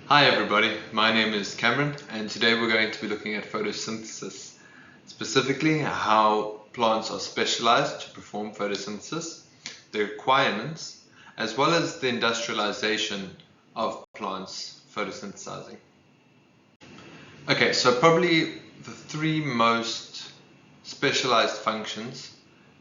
Hi everybody, my name is Cameron and today we're going to be looking at photosynthesis, specifically how plants are specialized to perform photosynthesis, the requirements, as well as the industrialization of plants photosynthesizing. Okay, so probably the three most specialized functions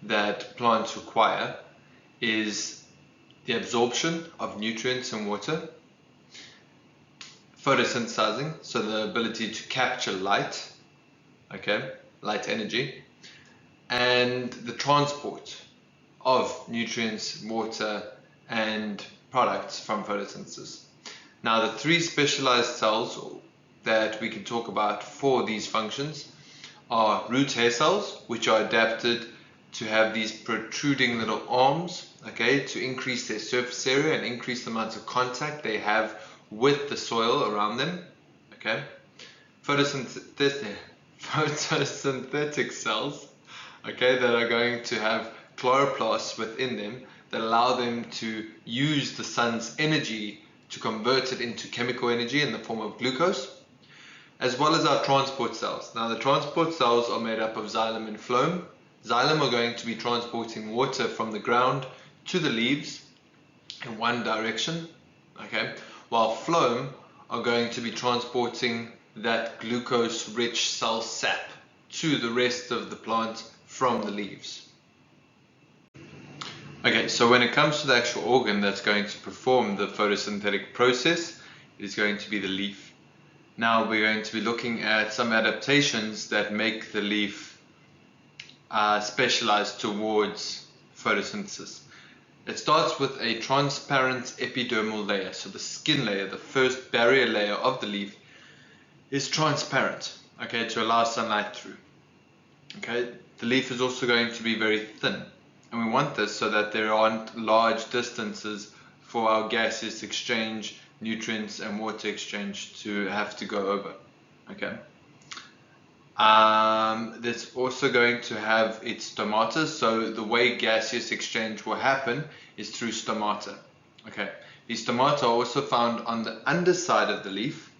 that plants require is the absorption of nutrients and water, photosynthesizing, so the ability to capture light, light energy, and the transport of nutrients, water, and products from photosynthesis. Now, the three specialized cells that we can talk about for these functions are root hair cells, which are adapted to have these protruding little arms, to increase their surface area and increase the amount of contact they have with the soil around them. Photosynthetic cells, that are going to have chloroplasts within them that allow them to use the sun's energy to convert it into chemical energy in the form of glucose, as well as our transport cells. Now, the transport cells are made up of xylem and phloem. Xylem are going to be transporting water from the ground to the leaves in one direction, while phloem are going to be transporting that glucose-rich cell sap to the rest of the plant from the leaves. Okay, so when it comes to the actual organ that's going to perform the photosynthetic process, it is going to be the leaf. Now we're going to be looking at some adaptations that make the leaf specialized towards photosynthesis. It starts with a transparent epidermal layer. So the skin layer, the first barrier layer of the leaf, is transparent, to allow sunlight through. The leaf is also going to be very thin, and we want this so that there aren't large distances for our gaseous exchange, nutrients and water exchange to have to go over. That's also going to have its stomata, so the way gaseous exchange will happen is through stomata. These stomata are also found on the underside of the leaf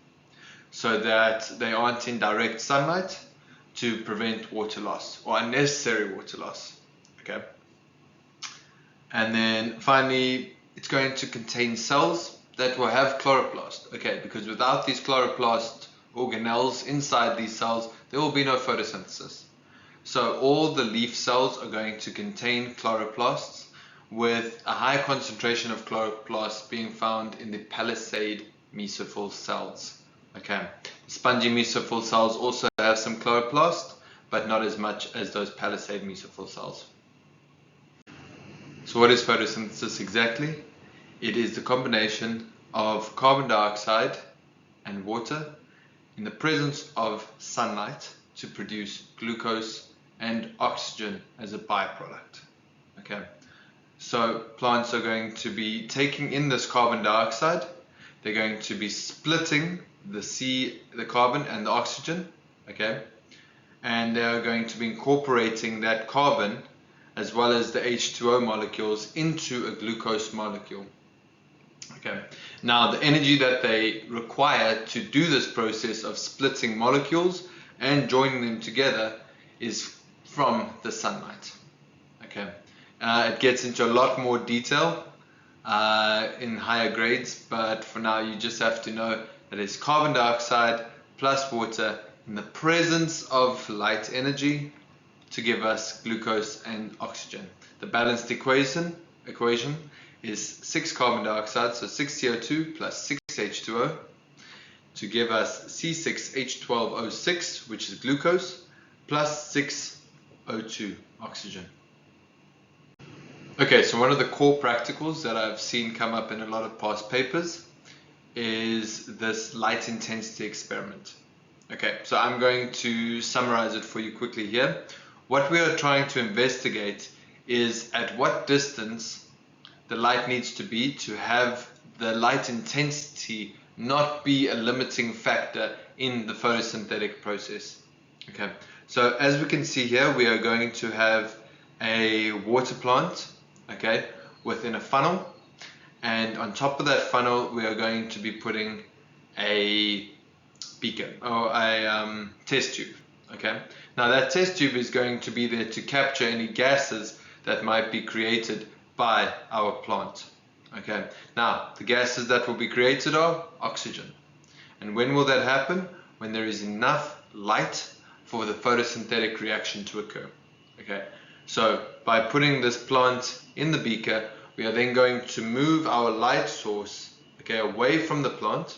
so that they aren't in direct sunlight to prevent water loss or unnecessary water loss. And then finally, it's going to contain cells that will have chloroplast, because without these chloroplast organelles inside these cells, there will be no photosynthesis. So all the leaf cells are going to contain chloroplasts, with a high concentration of chloroplasts being found in the palisade mesophyll cells. The spongy mesophyll cells also have some chloroplast, but not as much as those palisade mesophyll cells. So what is photosynthesis exactly? It is the combination of carbon dioxide and water in the presence of sunlight to produce glucose and oxygen as a byproduct. So plants are going to be taking in this carbon dioxide, they're going to be splitting the carbon and the oxygen, and they are going to be incorporating that carbon as well as the H2O molecules into a glucose molecule. Now the energy that they require to do this process of splitting molecules and joining them together is from the sunlight. It gets into a lot more detail in higher grades, but for now you just have to know that it's carbon dioxide plus water in the presence of light energy to give us glucose and oxygen. The balanced equation is 6 carbon dioxide, so 6 CO2 plus 6 H2O, to give us C6H12O6, which is glucose, plus 6 O2, oxygen. So one of the core practicals that I've seen come up in a lot of past papers is this light intensity experiment. So I'm going to summarize it for you quickly here. What we are trying to investigate is at what distance the light needs to be to have the light intensity not be a limiting factor in the photosynthetic process. So as we can see here, we are going to have a water plant, within a funnel, and on top of that funnel we are going to be putting a beaker or a test tube. Okay, now that test tube is going to be there to capture any gases that might be created by our plant. Okay, now the gases that will be created are oxygen. And when will that happen? When there is enough light for the photosynthetic reaction to occur. Okay, so by putting this plant in the beaker, we are then going to move our light source, okay, away from the plant,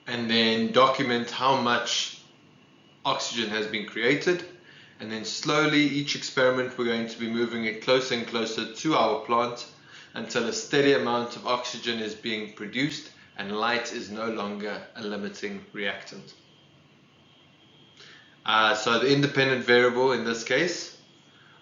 and then document how much oxygen has been created. And then slowly, each experiment, we're going to be moving it closer and closer to our plant until a steady amount of oxygen is being produced and light is no longer a limiting reactant. So the independent variable in this case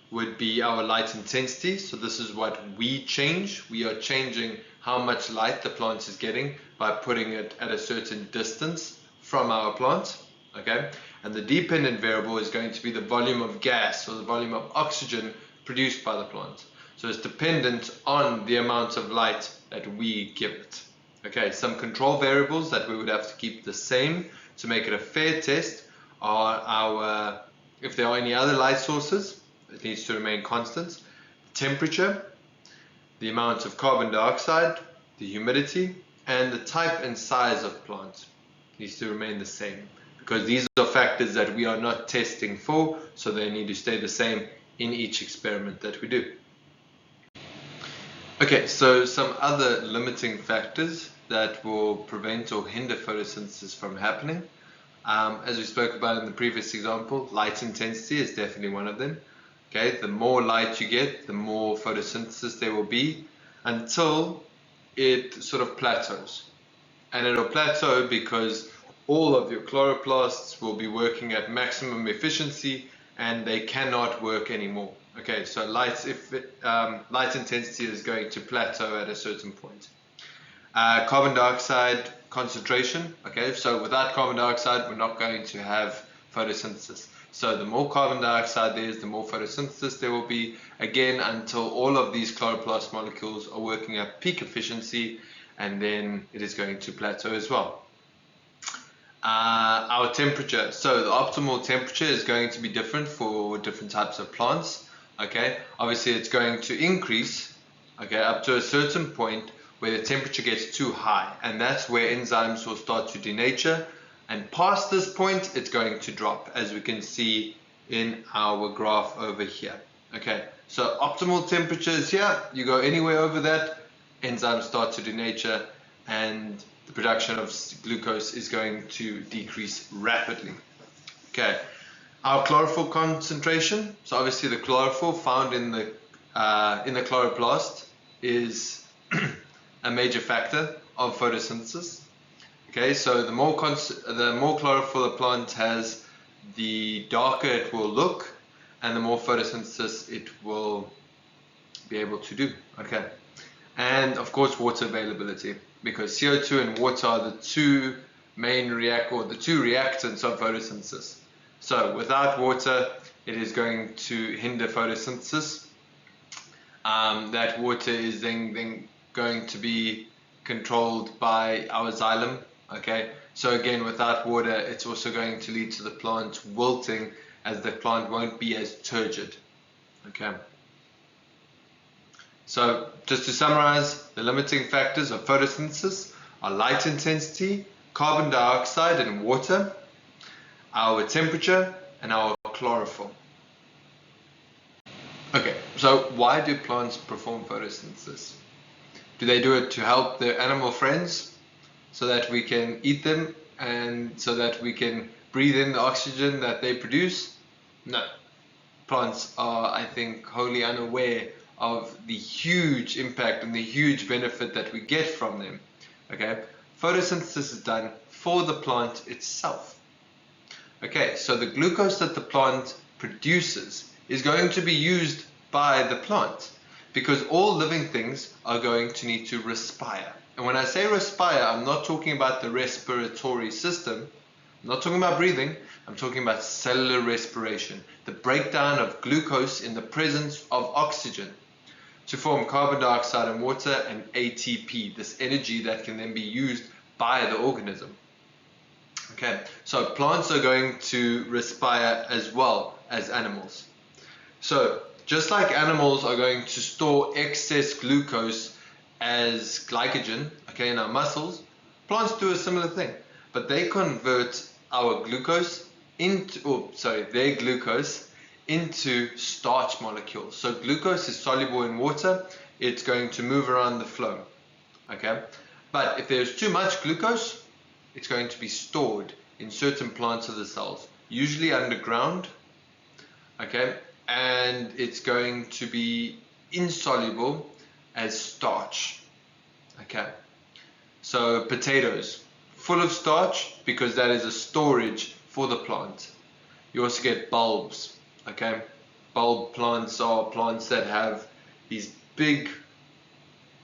would be our light intensity. So this is what we change. We are changing how much light the plant is getting by putting it at a certain distance from our plant. Okay, and the dependent variable is going to be the volume of gas or the volume of oxygen produced by the plant. So it's dependent on the amount of light that we give it. Okay, some control variables that we would have to keep the same to make it a fair test are our, if there are any other light sources, it needs to remain constant. Temperature, the amount of carbon dioxide, the humidity, and the type and size of plant needs to remain the same, because these are factors that we are not testing for, so they need to stay the same in each experiment that we do. Okay, so some other limiting factors that will prevent or hinder photosynthesis from happening. As we spoke about in the previous example, light intensity is definitely one of them. Okay, the more light you get, the more photosynthesis there will be until it sort of plateaus. And it'll plateau because all of your chloroplasts will be working at maximum efficiency and they cannot work anymore. Okay, so light intensity is going to plateau at a certain point. Carbon dioxide concentration. Okay, so without carbon dioxide, we're not going to have photosynthesis. So the more carbon dioxide there is, the more photosynthesis there will be, again, until all of these chloroplast molecules are working at peak efficiency, and then it is going to plateau as well. Our temperature. So the optimal temperature is going to be different for different types of plants. Okay, obviously it's going to increase, okay, up to a certain point where the temperature gets too high, and that's where enzymes will start to denature, and past this point it's going to drop, as we can see in our graph over here. Okay, so optimal temperature is here. You go anywhere over that, enzymes start to denature and the production of glucose is going to decrease rapidly. Okay, our chlorophyll concentration. So obviously the chlorophyll found in the chloroplast is a major factor of photosynthesis. Okay, so the more chlorophyll a plant has, the darker it will look, and the more photosynthesis it will be able to do. Okay, and of course water availability, because CO2 and water are the two main reactants of photosynthesis. So without water, it is going to hinder photosynthesis. That water is then going to be controlled by our xylem. Okay, so again, without water, it's also going to lead to the plant wilting, as the plant won't be as turgid. Okay, so just to summarize, the limiting factors of photosynthesis are light intensity, carbon dioxide and water, our temperature, and our chlorophyll. Okay, so why do plants perform photosynthesis? Do they do it to help their animal friends so that we can eat them and so that we can breathe in the oxygen that they produce? No. Plants are, I think, wholly unaware of the huge impact and the huge benefit that we get from them. Okay, photosynthesis is done for the plant itself. Okay, so the glucose that the plant produces is going to be used by the plant, because all living things are going to need to respire. And when I say respire, I'm not talking about the respiratory system. I'm not talking about breathing. I'm talking about cellular respiration, the breakdown of glucose in the presence of oxygen to form carbon dioxide and water and ATP, this energy that can then be used by the organism. Okay, so plants are going to respire as well as animals. So just like animals are going to store excess glucose as glycogen, okay, in our muscles, plants do a similar thing, but they convert our glucose into, their glucose into starch molecules. So glucose is soluble in water, it's going to move around the flow, okay? But if there's too much glucose, it's going to be stored in certain plants of the cells, usually underground, okay? And it's going to be insoluble as starch, okay? So potatoes, full of starch because that is a storage for the plant. You also get bulbs, okay? Bulb plants are plants that have these big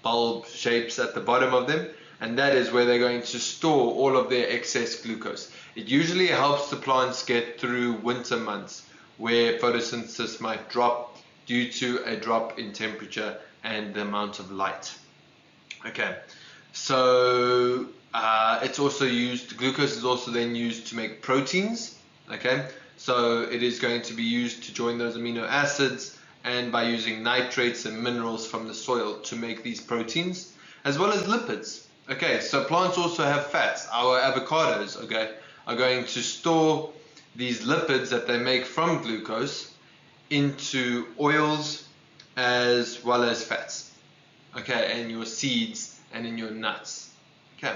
bulb shapes at the bottom of them, and that is where they're going to store all of their excess glucose. It usually helps the plants get through winter months where photosynthesis might drop due to a drop in temperature and the amount of light. Okay, so it's also used, glucose is also then used to make proteins. Okay, so it is going to be used to join those amino acids, and by using nitrates and minerals from the soil to make these proteins, as well as lipids. Okay, so plants also have fats. Our avocados, okay, are going to store these lipids that they make from glucose into oils as well as fats. Okay, and your seeds and in your nuts. Okay.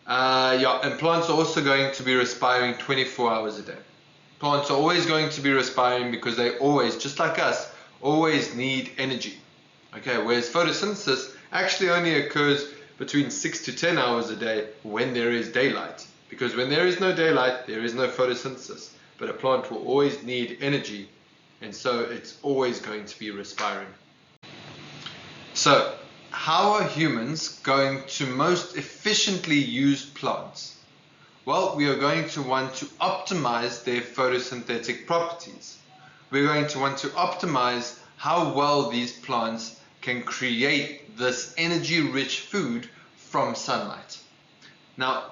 And plants are also going to be respiring 24 hours a day. Plants are always going to be respiring because they always, just like us, always need energy. Okay, whereas photosynthesis actually only occurs between 6 to 10 hours a day when there is daylight. Because when there is no daylight, there is no photosynthesis. But a plant will always need energy, and so it's always going to be respiring. So, how are humans going to most efficiently use plants? Well, we are going to want to optimize their photosynthetic properties. We're going to want to optimize how well these plants can create this energy-rich food from sunlight. Now,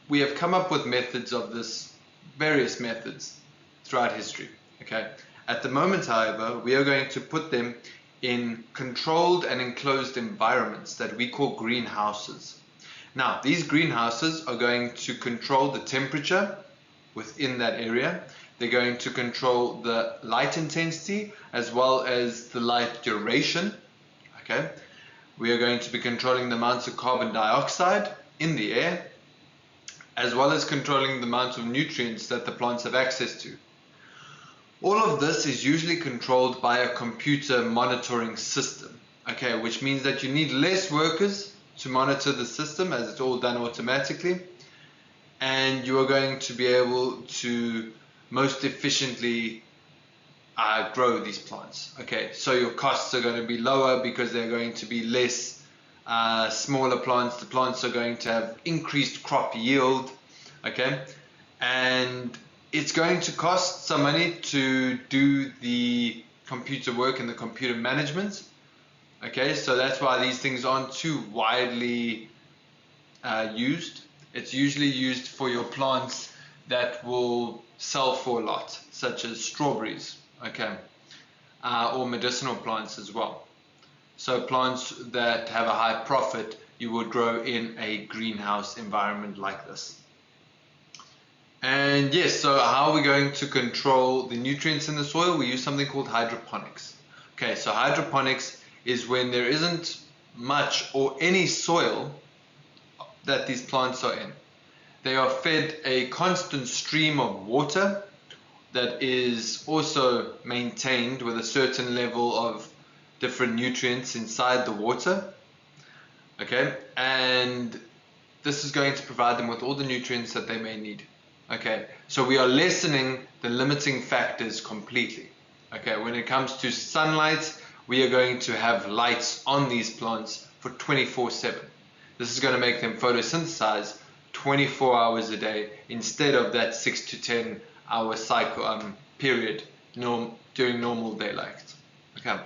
we have come up with methods of this, various methods throughout history. Okay. At the moment, however, we are going to put them in controlled and enclosed environments that we call greenhouses. Now, these greenhouses are going to control the temperature within that area. They're going to control the light intensity as well as the light duration. Okay. We are going to be controlling the amounts of carbon dioxide in the air, as well as controlling the amount of nutrients that the plants have access to. All of this is usually controlled by a computer monitoring system, okay, which means that you need less workers to monitor the system as it's all done automatically, and you are going to be able to most efficiently grow these plants. Okay, so your costs are going to be lower because they're going to be less smaller plants. The plants are going to have increased crop yield, okay, and it's going to cost some money to do the computer work and the computer management. Okay, so that's why these things aren't too widely used. It's usually used for your plants that will sell for a lot, such as strawberries, okay, or medicinal plants as well. So plants that have a high profit, you would grow in a greenhouse environment like this. And yes, so how are we going to control the nutrients in the soil? We use something called hydroponics. Okay, so hydroponics is when there isn't much or any soil that these plants are in. They are fed a constant stream of water that is also maintained with a certain level of different nutrients inside the water. Okay, and this is going to provide them with all the nutrients that they may need. Okay, so we are lessening the limiting factors completely. Okay, when it comes to sunlight, we are going to have lights on these plants for 24/7. This is going to make them photosynthesize 24 hours a day instead of that 6 to 10 hour cycle period during normal daylight. Okay.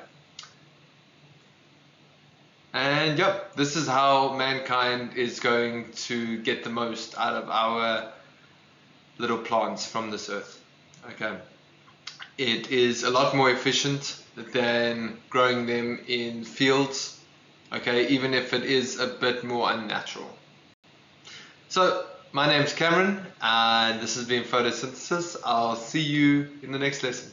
And yep, this is how mankind is going to get the most out of our little plants from this earth. Okay, it is a lot more efficient than growing them in fields, okay, even if it is a bit more unnatural. So my name's Cameron and this has been Photosynthesis. I'll see you in the next lesson.